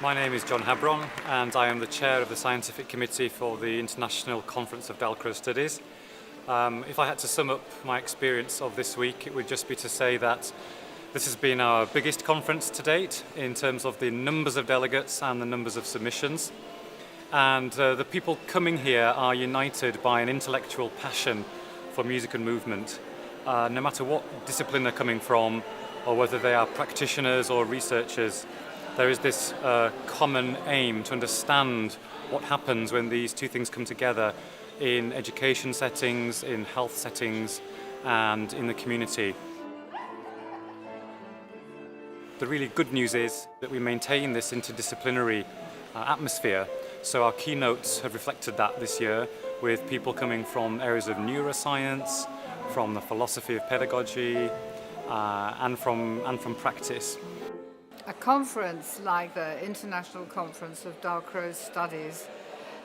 My name is John Habron and I am the chair of the scientific committee for the International Conference of Dalcroze Studies. If I had to sum up my experience of this week, it would just be to say that this has been our biggest conference to date in terms of the numbers of delegates and the numbers of submissions. And the people coming here are united by an intellectual passion for music and movement. No matter what discipline they're coming from, or whether they are practitioners or researchers, there is this common aim to understand what happens when these two things come together in education settings, in health settings, and in the community. The really good news is that we maintain this interdisciplinary atmosphere. So our keynotes have reflected that this year, with people coming from areas of neuroscience, from the philosophy of pedagogy, and from practice. A conference like the International Conference of Dalcroze Studies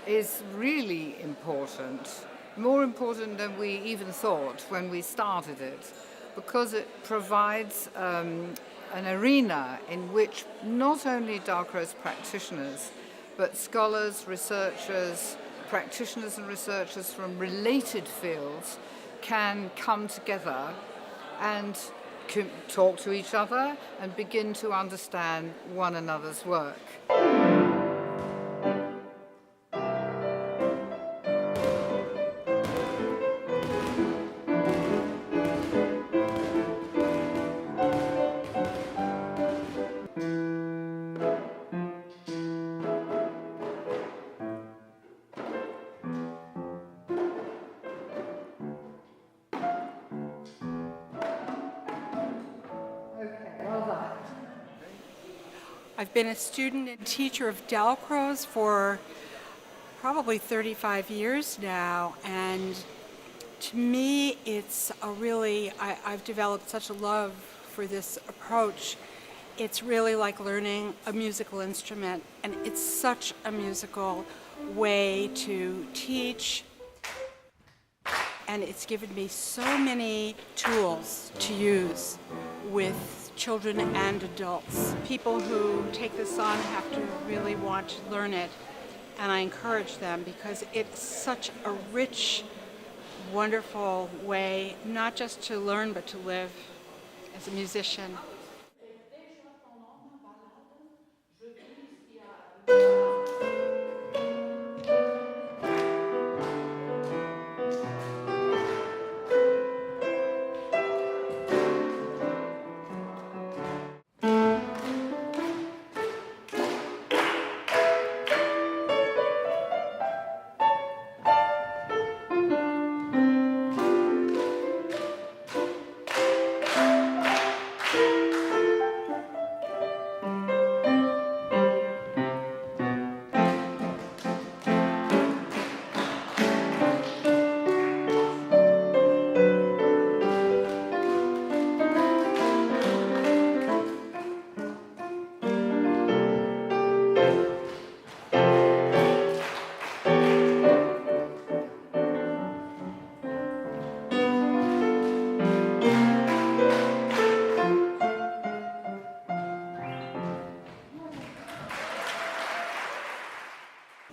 is really important, more important than we even thought when we started it, because it provides an arena in which not only Dalcroze practitioners, but scholars, researchers, practitioners and researchers from related fields can come together and talk to each other and begin to understand one another's work. I've been a student and teacher of Dalcroze for probably 35 years now, and to me it's I've developed such a love for this approach. It's really like learning a musical instrument, and it's such a musical way to teach, and it's given me so many tools to use with children and adults. People who take this on have to really want to learn it, and I encourage them because it's such a rich, wonderful way not just to learn but to live as a musician.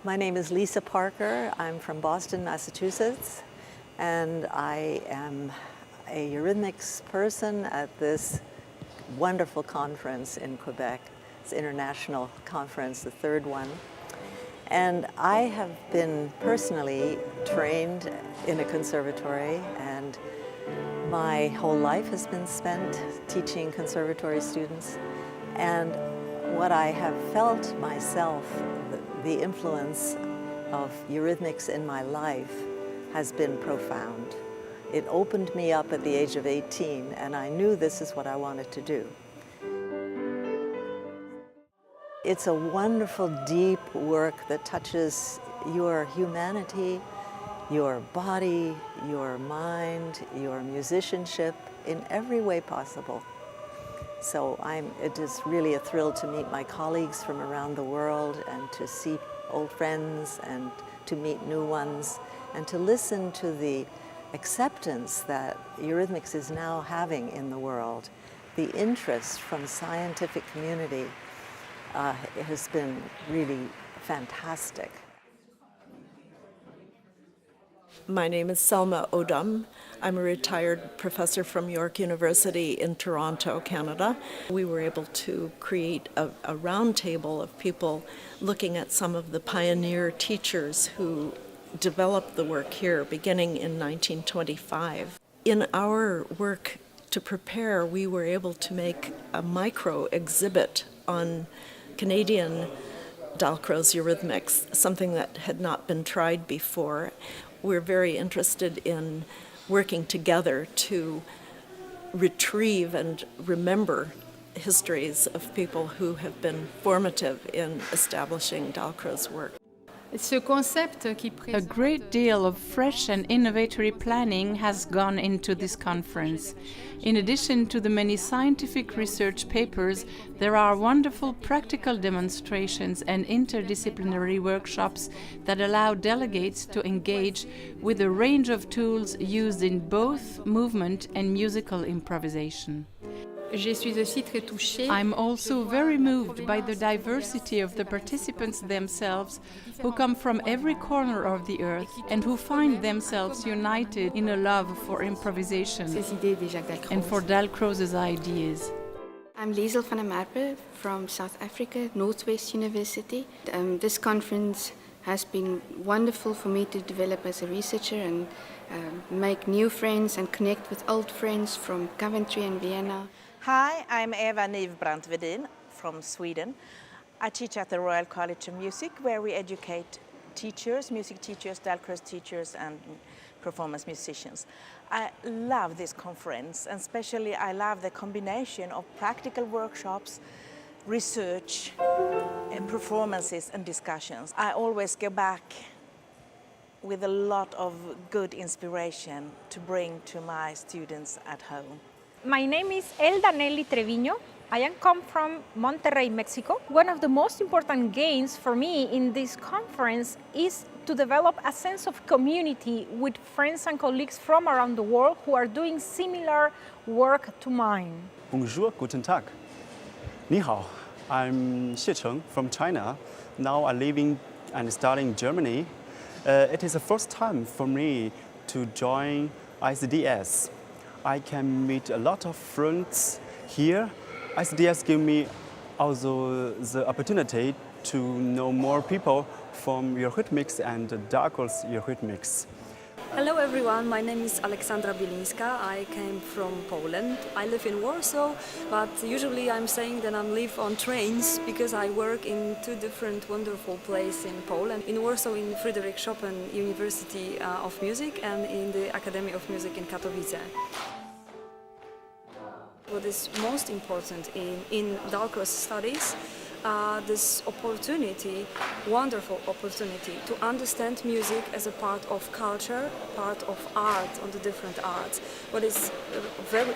My name is Lisa Parker. I'm from Boston, Massachusetts, and I am a eurythmics person at this wonderful conference in Quebec. It's an international conference, the third one. And I have been personally trained in a conservatory, and my whole life has been spent teaching conservatory students. And what I have felt myself, the influence of eurythmics in my life has been profound. It opened me up at the age of 18, and I knew this is what I wanted to do. It's a wonderful, deep work that touches your humanity, your body, your mind, your musicianship in every way possible. So it is really a thrill to meet my colleagues from around the world and to see old friends and to meet new ones and to listen to the acceptance that eurythmics is now having in the world, the interest from scientific community has been really fantastic. My name is Selma Odom. I'm a retired professor from York University in Toronto, Canada. We were able to create a round table of people looking at some of the pioneer teachers who developed the work here beginning in 1925. In our work to prepare, we were able to make a micro exhibit on Canadian Dalcroze eurythmics, something that had not been tried before. We're very interested in working together to retrieve and remember histories of people who have been formative in establishing Dalcroze work. A great deal of fresh and innovatory planning has gone into this conference. In addition to the many scientific research papers, there are wonderful practical demonstrations and interdisciplinary workshops that allow delegates to engage with a range of tools used in both movement and musical improvisation. I'm also very moved by the diversity of the participants themselves, who come from every corner of the earth and who find themselves united in a love for improvisation and for Dalcroze's ideas. I'm Liesel van der Merwe from South Africa, Northwest University. This conference has been wonderful for me to develop as a researcher and make new friends and connect with old friends from Coventry and Vienna. Hi, I'm Eva Nivbrandt-Wedin from Sweden. I teach at the Royal College of Music, where we educate teachers, music teachers, Dalcroze teachers and performance musicians. I love this conference, and especially I love the combination of practical workshops, research, and performances and discussions. I always go back with a lot of good inspiration to bring to my students at home. My name is Elda Nelly Treviño. I come from Monterrey, Mexico. One of the most important gains for me in this conference is to develop a sense of community with friends and colleagues from around the world who are doing similar work to mine. Bonjour, guten Tag. Ni hao. I'm Xie Cheng from China. Now I live in and studying in Germany. It is the first time for me to join ICDS. I can meet a lot of friends here. ICDS give me also the opportunity to know more people from eurythmics and Dalcroze eurythmics. Hello everyone, my name is Aleksandra Bielińska. I came from Poland. I live in Warsaw, but usually I'm saying that I live on trains because I work in two different wonderful places in Poland. In Warsaw in Fryderyk Chopin University of Music and in the Academy of Music in Katowice. What is most important in Dalcroze studies, this opportunity, wonderful opportunity to understand music as a part of culture, part of art, on the different arts. What is very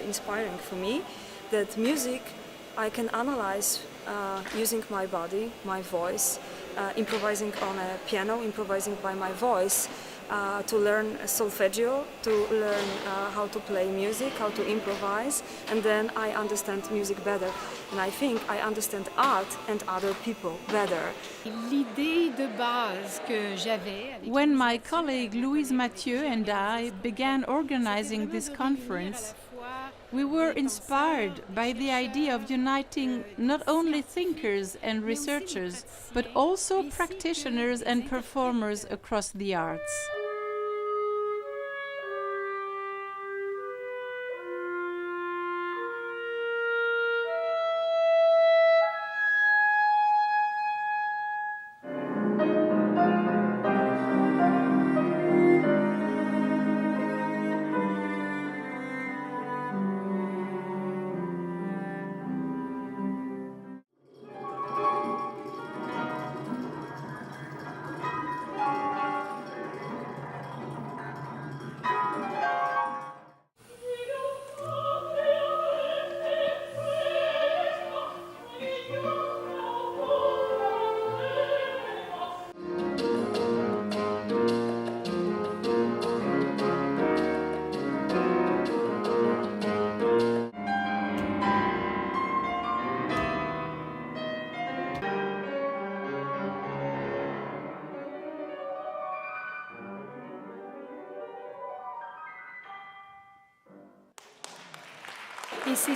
inspiring for me, that music I can analyze using my body, my voice, improvising on a piano, improvising by my voice, to learn solfeggio, to learn how to play music, how to improvise, and then I understand music better. And I think I understand art and other people better. When my colleague Louise Mathieu and I began organizing this conference, we were inspired by the idea of uniting not only thinkers and researchers, but also practitioners and performers across the arts. This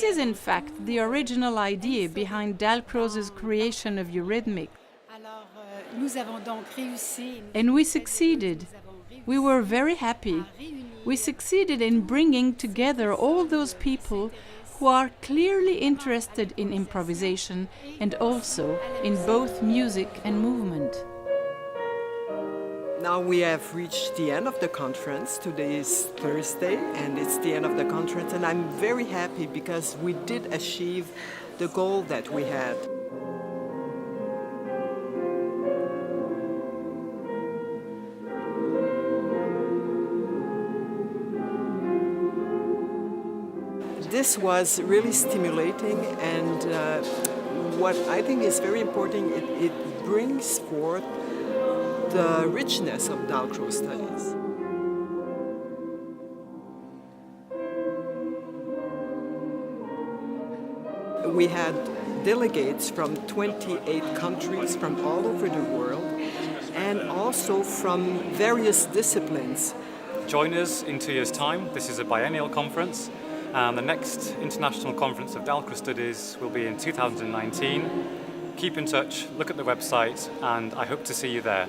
is in fact the original idea behind Dalcroze's creation of Eurythmics. And we succeeded. We were very happy. We succeeded in bringing together all those people who are clearly interested in improvisation and also in both music and movement. Now we have reached the end of the conference. Today is Thursday and it's the end of the conference, and I'm very happy because we did achieve the goal that we had. This was really stimulating, and what I think is very important, it brings forth the richness of Dalcroze studies. We had delegates from 28 countries from all over the world, and also from various disciplines. Join us in 2 years' time. This is a biennial conference, and the next International Conference of Dalcroze Studies will be in 2019. Keep in touch, look at the website, and I hope to see you there.